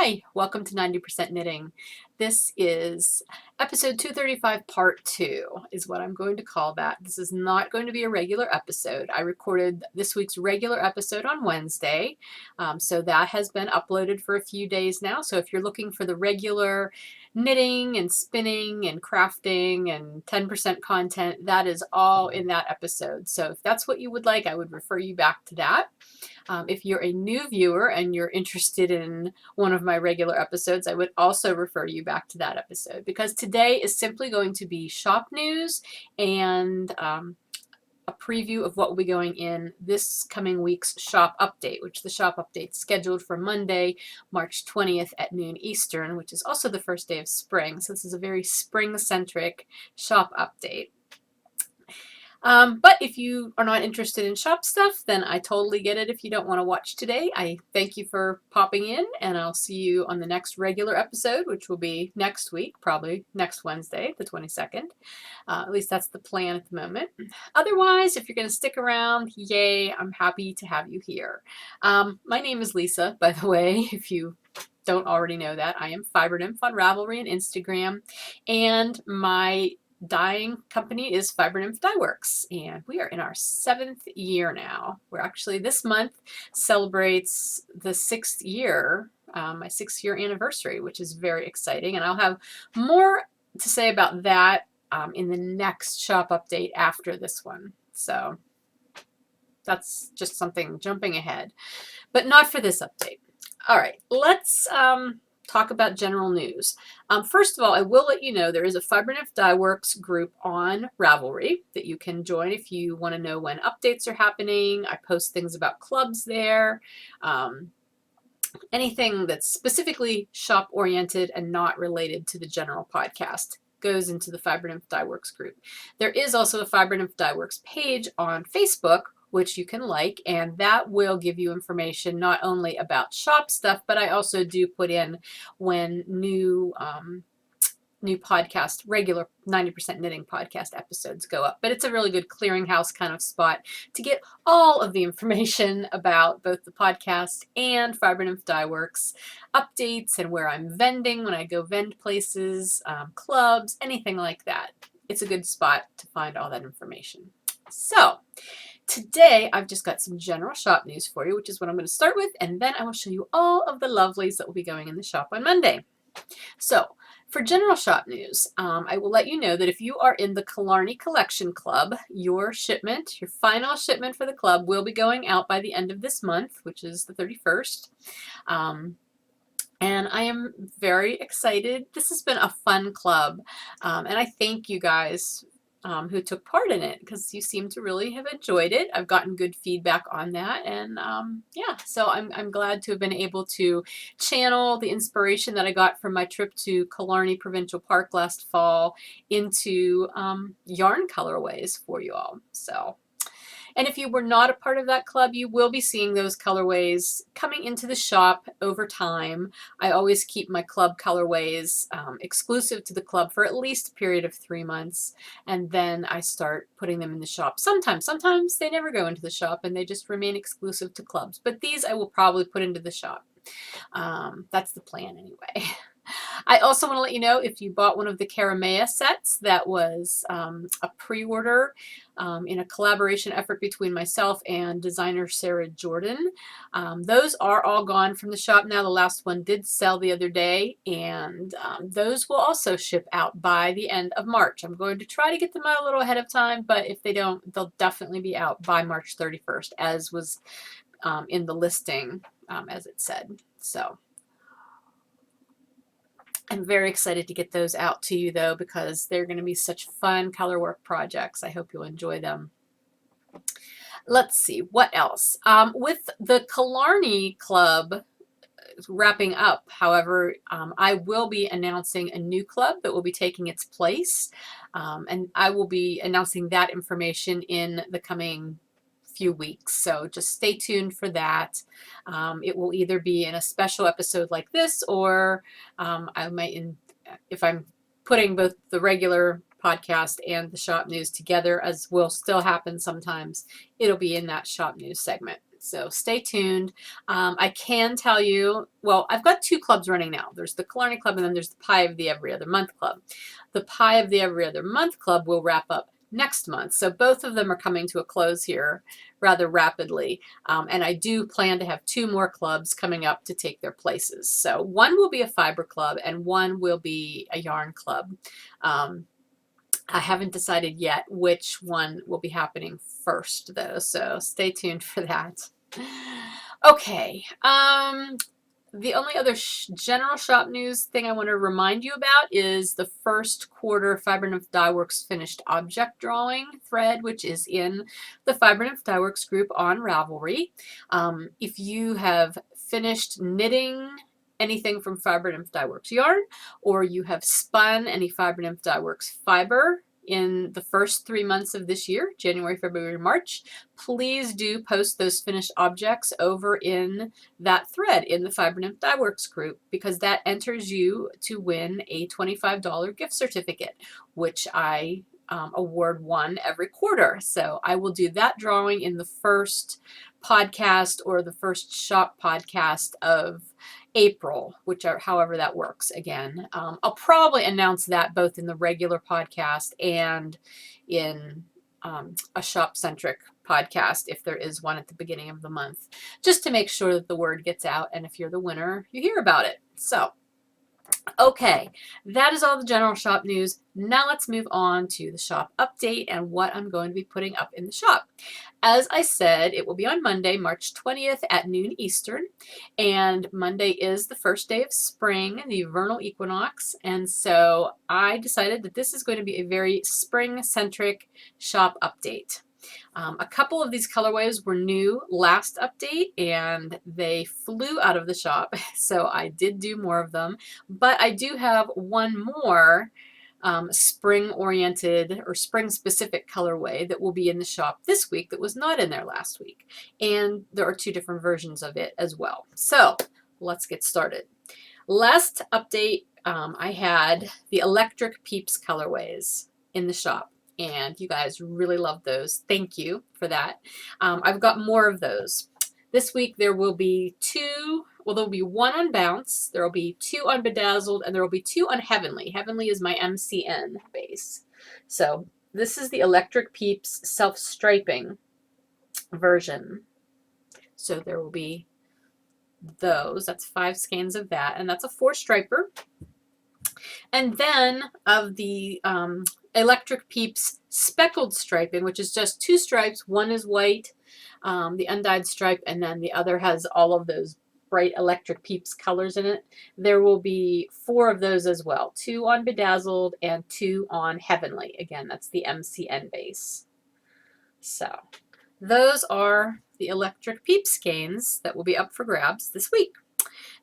Hi, welcome to 90% Knitting. This is episode 235 part 2 is what I'm going to call that. This is not going to be a regular episode. I recorded this week's regular episode on Wednesday, so that has been uploaded for a few days now. So if you're looking for the regular knitting and spinning and crafting and 10% content, that is all in that episode. So if that's what you would like, I would refer you back to that. If you're a new viewer and you're interested in one of my regular episodes, I would also refer you back to that episode, because today is simply going to be shop news and a preview of what will be going in this coming week's shop update, which the shop update is scheduled for Monday, March 20th at noon Eastern, which is also the first day of spring. So this is a very spring-centric shop update. But if you are not interested in shop stuff, then I totally get it if you don't want to watch today. I thank you for popping in, and I'll see you on the next regular episode, which will be next week, probably next Wednesday, the 22nd. At least that's the plan at the moment. Otherwise, if you're going to stick around, yay, I'm happy to have you here. My name is Lisa, by the way, if you don't already know that. I am Fiber Nymph on Ravelry and Instagram, and my dyeing company is Fiber Nymph Dye Works, and we are in our 7th year now. We're actually, this month celebrates the 6th year, my 6th year anniversary, which is very exciting, and I'll have more to say about that in the next shop update after this one. So that's just something jumping ahead, but not for this update. All right, let's talk about general news. First of all, I will let you know there is a Fiber Nymph Dye Works group on Ravelry that you can join if you want to know when updates are happening. I post things about clubs there. Anything that's specifically shop oriented and not related to the general podcast goes into the Fiber Nymph Dye Works group. There is also a Fiber Nymph Dye Works page on Facebook, which you can like, and that will give you information not only about shop stuff, but I also do put in when new podcast, regular 90% Knitting podcast episodes go up. But it's a really good clearinghouse kind of spot to get all of the information about both the podcast and Fiber Nymph Dye Works updates, and where I'm vending when I go vend places, clubs, anything like that. It's a good spot to find all that information. So today, I've just got some general shop news for you, which is what I'm going to start with, and then I will show you all of the lovelies that will be going in the shop on Monday. So, for general shop news, I will let you know that if you are in the Killarney Collection Club, your shipment, your final shipment for the club, will be going out by the end of this month, which is the 31st. And I am very excited. This has been a fun club, and I thank you guys who took part in it, because you seem to really have enjoyed it. I've gotten good feedback on that, and yeah, so I'm glad to have been able to channel the inspiration that I got from my trip to Killarney Provincial Park last fall into yarn colorways for you all. So, and if you were not a part of that club, you will be seeing those colorways coming into the shop over time. I always keep my club colorways exclusive to the club for at least a period of 3 months, and then I start putting them in the shop. Sometimes they never go into the shop and they just remain exclusive to clubs, but these I will probably put into the shop. That's the plan anyway. I also want to let you know, if you bought one of the Karamea sets, that was a pre-order in a collaboration effort between myself and designer Sarah Jordan. Those are all gone from the shop now. The last one did sell the other day, and those will also ship out by the end of March. I'm going to try to get them out a little ahead of time, but if they don't, they'll definitely be out by March 31st, as was in the listing, as it said. So I'm very excited to get those out to you, though, because they're going to be such fun color work projects. I hope you'll enjoy them. Let's see, what else? With the Killarney Club wrapping up, however, I will be announcing a new club that will be taking its place, and I will be announcing that information in the coming few weeks, so just stay tuned for that. It will either be in a special episode like this, or I might, if I'm putting both the regular podcast and the shop news together, as will still happen sometimes, it'll be in that shop news segment. So stay tuned. I can tell you, well, I've got 2 clubs running now. There's the Killarney Club and then there's the Pie of the Every Other Month Club. The Pie of the Every Other Month Club will wrap up next month. So both of them are coming to a close here rather rapidly. And I do plan to have 2 more clubs coming up to take their places. So one will be a fiber club and one will be a yarn club. I haven't decided yet which one will be happening first though, so stay tuned for that. Okay, the only other general shop news thing I want to remind you about is the first quarter Fiber Nymph Dye Works finished object drawing thread, which is in the Fiber Nymph Dye Works group on Ravelry. If you have finished knitting anything from Fiber Nymph Dye Works yarn, or you have spun any Fiber Nymph Dye Works fiber in the first 3 months of this year, January, February, March, please do post those finished objects over in that thread in the Fiber Nymph Dye Works group, because that enters you to win a $25 gift certificate, which I award one every quarter. So I will do that drawing in the first podcast or the first shop podcast of April, whichever, however that works again. I'll probably announce that both in the regular podcast and in a shop-centric podcast, if there is one at the beginning of the month, just to make sure that the word gets out, and if you're the winner, you hear about it. So, okay, that is all the general shop news. Now let's move on to the shop update and what I'm going to be putting up in the shop. As I said, it will be on Monday, March 20th at noon Eastern, and Monday is the first day of spring, the vernal equinox, and so I decided that this is going to be a very spring-centric shop update. A couple of these colorways were new last update and they flew out of the shop, so I did do more of them, but I do have one more spring-oriented or spring-specific colorway that will be in the shop this week that was not in there last week, and there are 2 different versions of it as well. So let's get started. Last update, I had the Electric Peeps colorways in the shop, and you guys really love those. Thank you for that. I've got more of those. This week there will be 2, well, there'll be 1 on Bounce, there will be 2 on Bedazzled, and there will be 2 on Heavenly. Heavenly is my MCN base. So this is the Electric Peeps self-striping version. So there will be those. That's 5 skeins of that, and that's a 4 striper. And then of the Electric Peeps speckled striping, which is just 2 stripes. One is white, the undyed stripe, and then the other has all of those bright Electric Peeps colors in it. There will be 4 of those as well. 2 on Bedazzled and 2 on Heavenly. Again, that's the MCN base. So those are the Electric Peeps skeins that will be up for grabs this week.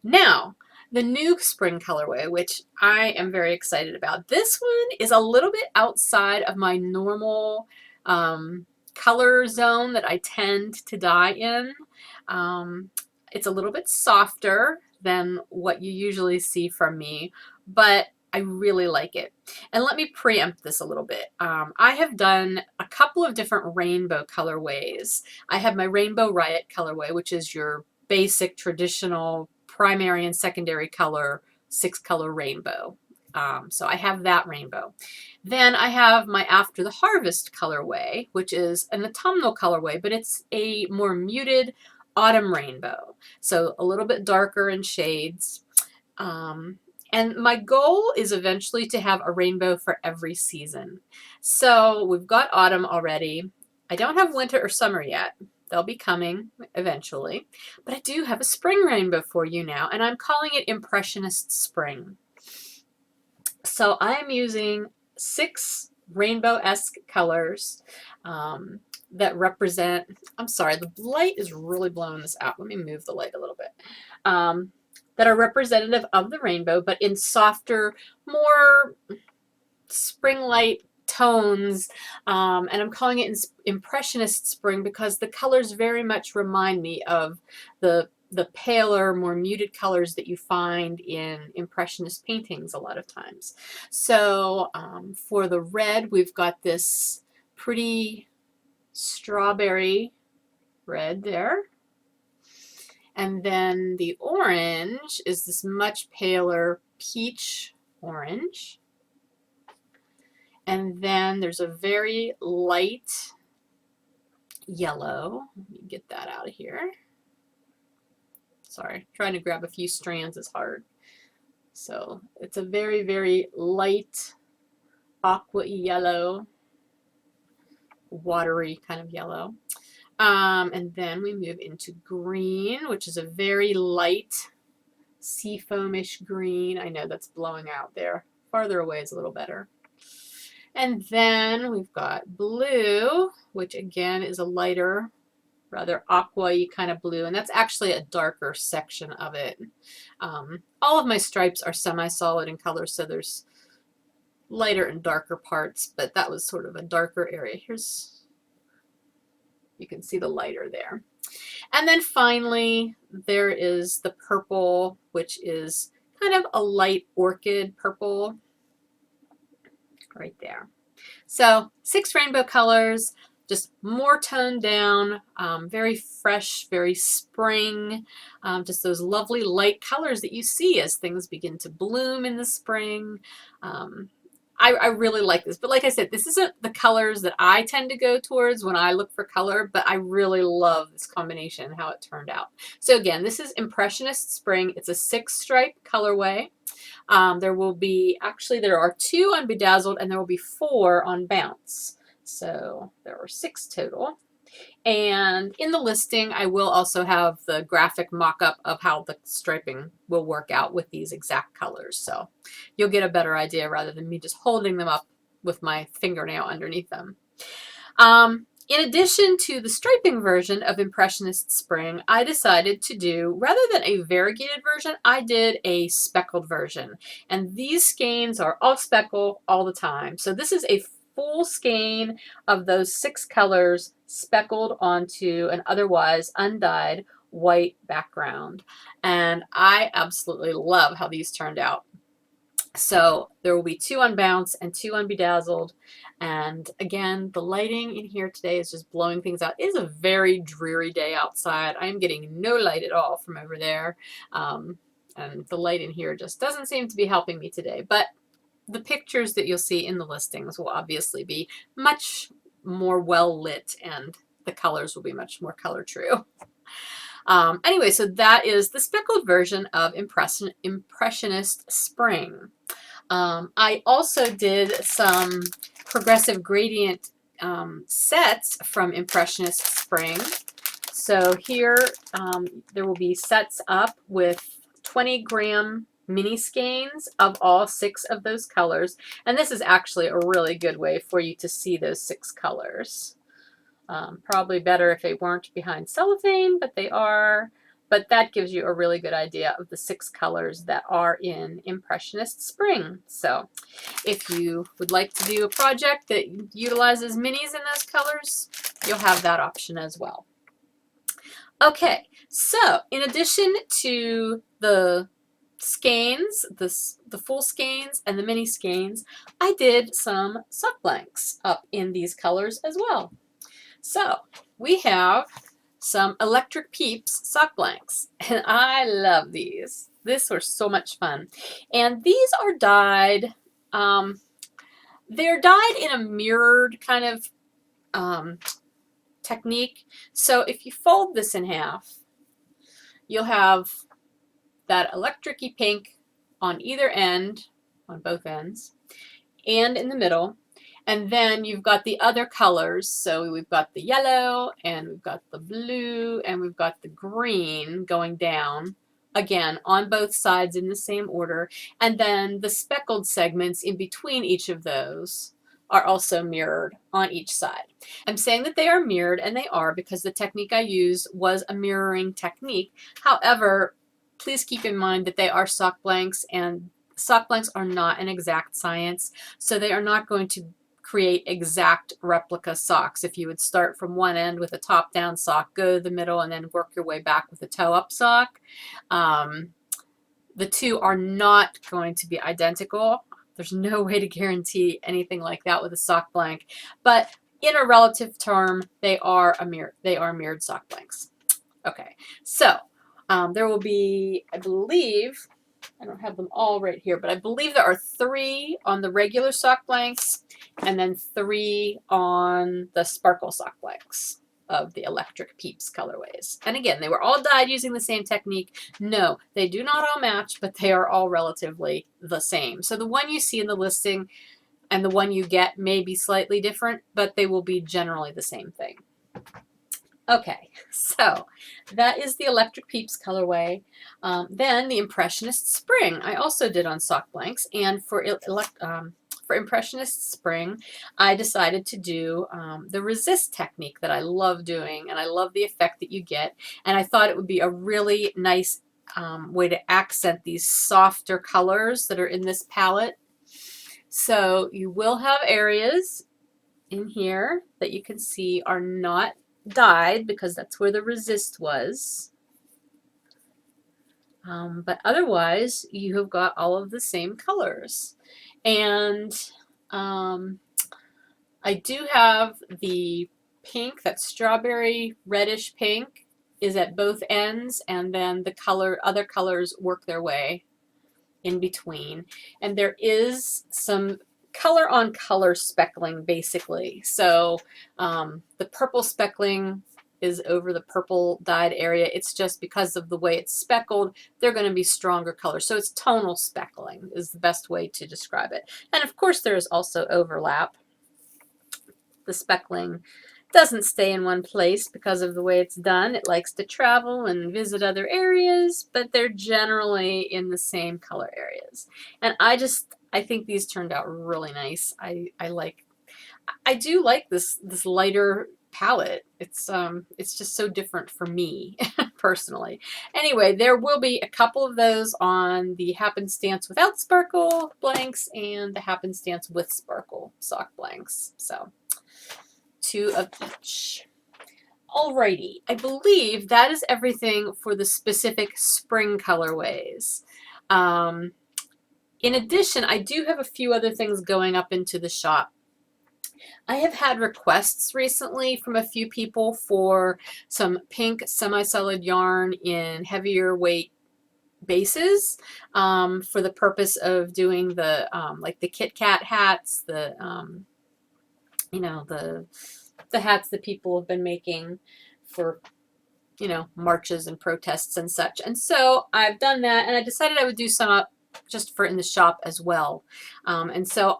Now, the new spring colorway, which I am very excited about. This one is a little bit outside of my normal color zone that I tend to dye in. It's a little bit softer than what you usually see from me, but I really like it. And let me preempt this a little bit. I have done a couple of different rainbow colorways. I have my Rainbow Riot colorway, which is your basic traditional primary and secondary color 6-color rainbow. So I have that rainbow. Then I have my After the Harvest colorway, which is an autumnal colorway, but it's a more muted autumn rainbow. So a little bit darker in shades. And my goal is eventually to have a rainbow for every season. So we've got autumn already. I don't have winter or summer yet. They'll be coming eventually. But I do have a spring rainbow for you now, and I'm calling it Impressionist Spring. So I'm using 6 rainbow-esque colors that represent, I'm sorry, the light is really blowing this out. Let me move the light a little bit. That are representative of the rainbow, but in softer, more spring light tones, and I'm calling it Impressionist Spring because the colors very much remind me of the paler, more muted colors that you find in Impressionist paintings a lot of times. So for the red, we've got this pretty strawberry red there. And then the orange is this much paler peach orange. And then there's a very light yellow. Let me get that out of here. Sorry, trying to grab a few strands is hard. So it's a very, very light aqua yellow, watery kind of yellow. And then we move into green, which is a very light seafoamish green. I know that's blowing out there. Farther away is a little better. And then we've got blue, which again is a lighter, rather aqua-y kind of blue, and that's actually a darker section of it. All of my stripes are semi-solid in color, so there's lighter and darker parts, but that was sort of a darker area. Here's, you can see the lighter there. And then finally, there is the purple, which is kind of a light orchid purple right there. So 6 rainbow colors, just more toned down, very fresh, very spring, just those lovely light colors that you see as things begin to bloom in the spring. I really like this, but like I said, this isn't the colors that I tend to go towards when I look for color, but I really love this combination, how it turned out. So again, this is Impressionist Spring. It's a 6-stripe colorway. There will be, actually there are 2 on Bedazzled and there will be 4 on Bounce. So there are 6 total. And in the listing, I will also have the graphic mock-up of how the striping will work out with these exact colors. So you'll get a better idea rather than me just holding them up with my fingernail underneath them. In addition to the striping version of Impressionist Spring, I decided to do, rather than a variegated version, I did a speckled version. And these skeins are all speckle all the time. So this is a full skein of those 6 colors speckled onto an otherwise undyed white background. And I absolutely love how these turned out. So there will be 2 on Bounce and 2 on Bedazzled. And again, the lighting in here today is just blowing things out. It is a very dreary day outside. I am getting no light at all from over there. And the light in here just doesn't seem to be helping me today. But the pictures that you'll see in the listings will obviously be much more well lit and the colors will be much more color true. Anyway, so that is the speckled version of Impressionist Spring. I also did some progressive gradient sets from Impressionist Spring. So here there will be sets up with 20-gram mini skeins of all 6 of those colors. And this is actually a really good way for you to see those 6 colors. Probably better if they weren't behind cellophane, but they are. But that gives you a really good idea of the 6 colors that are in Impressionist Spring. So if you would like to do a project that utilizes minis in those colors, you'll have that option as well. Okay, so in addition to the skeins, the full skeins and the mini skeins, I did some sock blanks up in these colors as well. So we have some Electric Peeps sock blanks, and I love these. These were so much fun. And these are dyed, they're dyed in a mirrored kind of technique. So if you fold this in half, you'll have that electric-y pink on either end, on both ends, and in the middle. And then you've got the other colors. So we've got the yellow, and we've got the blue, and we've got the green going down, again, on both sides in the same order. And then the speckled segments in between each of those are also mirrored on each side. I'm saying that they are mirrored, and they are because the technique I used was a mirroring technique. However, please keep in mind that they are sock blanks, and sock blanks are not an exact science, so they are not going to create exact replica socks. If you would start from one end with a top-down sock, go to the middle, and then work your way back with a toe-up sock, the two are not going to be identical. There's no way to guarantee anything like that with a sock blank, but in a relative term, they are mirrored sock blanks. Okay, so There will be, I believe, I don't have them all right here, but I believe there are 3 on the regular sock blanks and then 3 on the sparkle sock blanks of the Electric Peeps colorways. And again, they were all dyed using the same technique. No, they do not all match, but they are all relatively the same. So the one you see in the listing and the one you get may be slightly different, but they will be generally the same thing. Okay, so that is the Electric Peeps colorway. Then the Impressionist Spring I also did on sock blanks, and for Impressionist Spring, I decided to do the resist technique that I love doing, and I love the effect that you get, and I thought it would be a really nice way to accent these softer colors that are in this palette. So you will have areas in here that you can see are not dyed because that's where the resist was. But otherwise, you have got all of the same colors. And I do have the pink, that strawberry reddish pink is at both ends, and then the other colors work their way in between. And there is some color on color speckling basically. So the purple speckling is over the purple dyed area. It's just because of the way it's speckled, they're going to be stronger colors. So it's tonal speckling is the best way to describe it. And of course there is also overlap. The speckling doesn't stay in one place because of the way it's done. It likes to travel and visit other areas, but they're generally in the same color areas. And I think these turned out really nice. I do like this lighter palette. It's just so different for me personally. Anyway, there will be a couple of those on the Happenstance without sparkle blanks and the Happenstance with sparkle sock blanks. So 2 of each. Alrighty, I believe that is everything for the specific spring colorways. In addition, I do have a few other things going up into the shop. I have had requests recently from a few people for some pink semi-solid yarn in heavier weight bases for the purpose of doing the like the Kit Kat hats, the you know, the hats that people have been making for, you know, marches and protests and such. And so I've done that, and I decided I would do some up just for in the shop as well. And so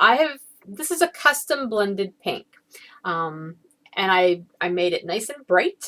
this is a custom blended pink. And I made it nice and bright.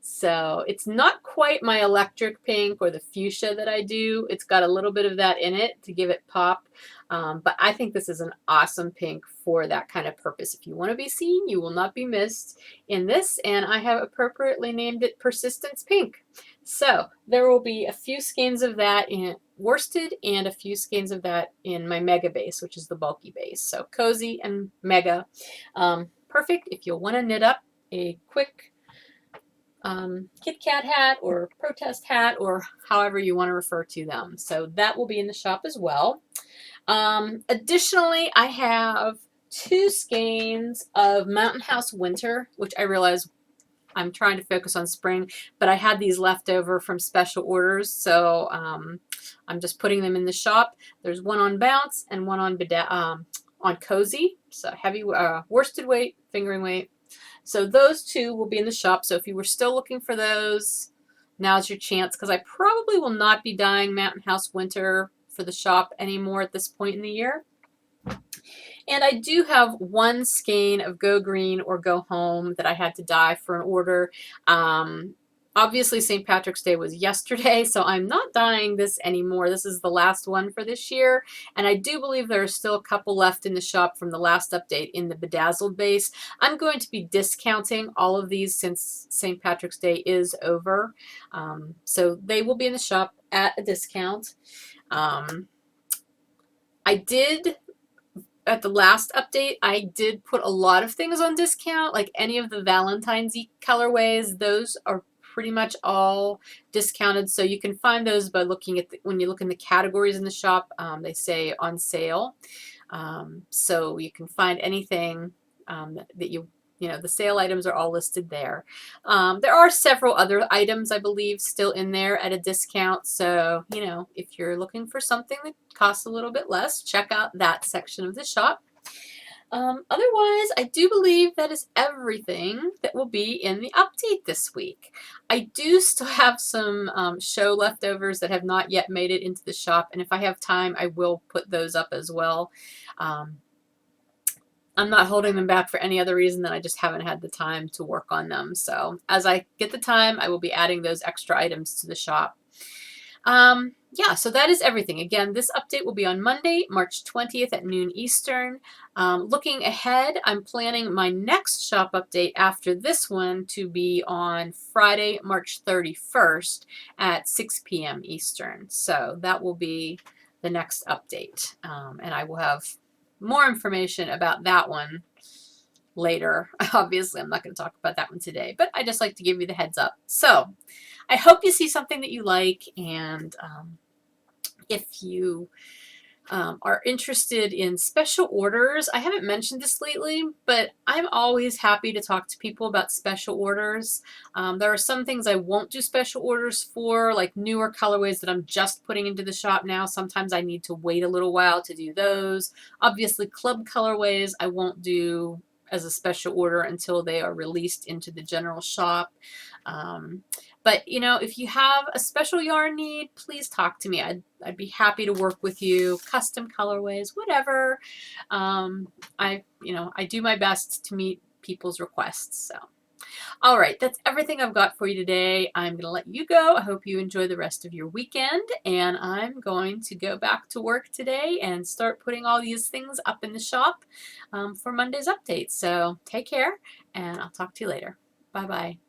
So it's not quite my electric pink or the fuchsia that I do. It's got a little bit of that in it to give it pop. But I think this is an awesome pink for that kind of purpose. If you want to be seen, you will not be missed in this. And I have appropriately named it Persistence Pink. So there will be a few skeins of that in worsted and a few skeins of that in my Mega base, which is the bulky base. So Cozy and Mega. Perfect if you'll want to knit up a quick Kit Kat hat or protest hat or however you want to refer to them. So that will be in the shop as well. Additionally, I have 2 skeins of Mountain House Winter, which I realize I'm trying to focus on spring, but I had these left over from special orders, so I'm just putting them in the shop. There's one on Bounce and one on Cozy, so heavy worsted weight, fingering weight. So those 2 will be in the shop. So if you were still looking for those, now's your chance, because I probably will not be dyeing Mountain House Winter for the shop anymore at this point in the year. And I do have 1 skein of Go Green or Go Home that I had to dye for an order. Obviously, St. Patrick's Day was yesterday, so I'm not dyeing this anymore. This is the last one for this year, and I do believe there are still a couple left in the shop from the last update in the Bedazzled base. I'm going to be discounting all of these since St. Patrick's Day is over, so they will be in the shop at a discount. At the last update, I did put a lot of things on discount, like any of the Valentine's colorways. Those are pretty much all discounted, so you can find those by looking at when you look in the categories in the shop. They say on sale, so you can find anything that you the sale items are all listed there. There are several other items, I believe, still in there at a discount. So, if you're looking for something that costs a little bit less, check out that section of the shop. Otherwise, I do believe that is everything that will be in the update this week. I do still have some show leftovers that have not yet made it into the shop, and if I have time, I will put those up as well. I'm not holding them back for any other reason than I just haven't had the time to work on them. So as I get the time, I will be adding those extra items to the shop. Yeah, so that is everything. Again, this update will be on Monday, March 20th at noon Eastern. Looking ahead, I'm planning my next shop update after this one to be on Friday, March 31st at 6 p.m. Eastern. So that will be the next update. And I will have more information about that one later. Obviously, I'm not going to talk about that one today, but I just like to give you the heads up. So I hope you see something that you like, and if you are interested in special orders, I haven't mentioned this lately, but I'm always happy to talk to people about special orders. There are some things I won't do special orders for, like newer colorways that I'm just putting into the shop now. Sometimes I need to wait a little while to do those. Obviously, club colorways I won't do as a special order until they are released into the general shop. But if you have a special yarn need, please talk to me. I'd be happy to work with you. Custom colorways, whatever. I do my best to meet people's requests. So, all right, that's everything I've got for you today. I'm going to let you go. I hope you enjoy the rest of your weekend, and I'm going to go back to work today and start putting all these things up in the shop for Monday's update. So take care, and I'll talk to you later. Bye-bye.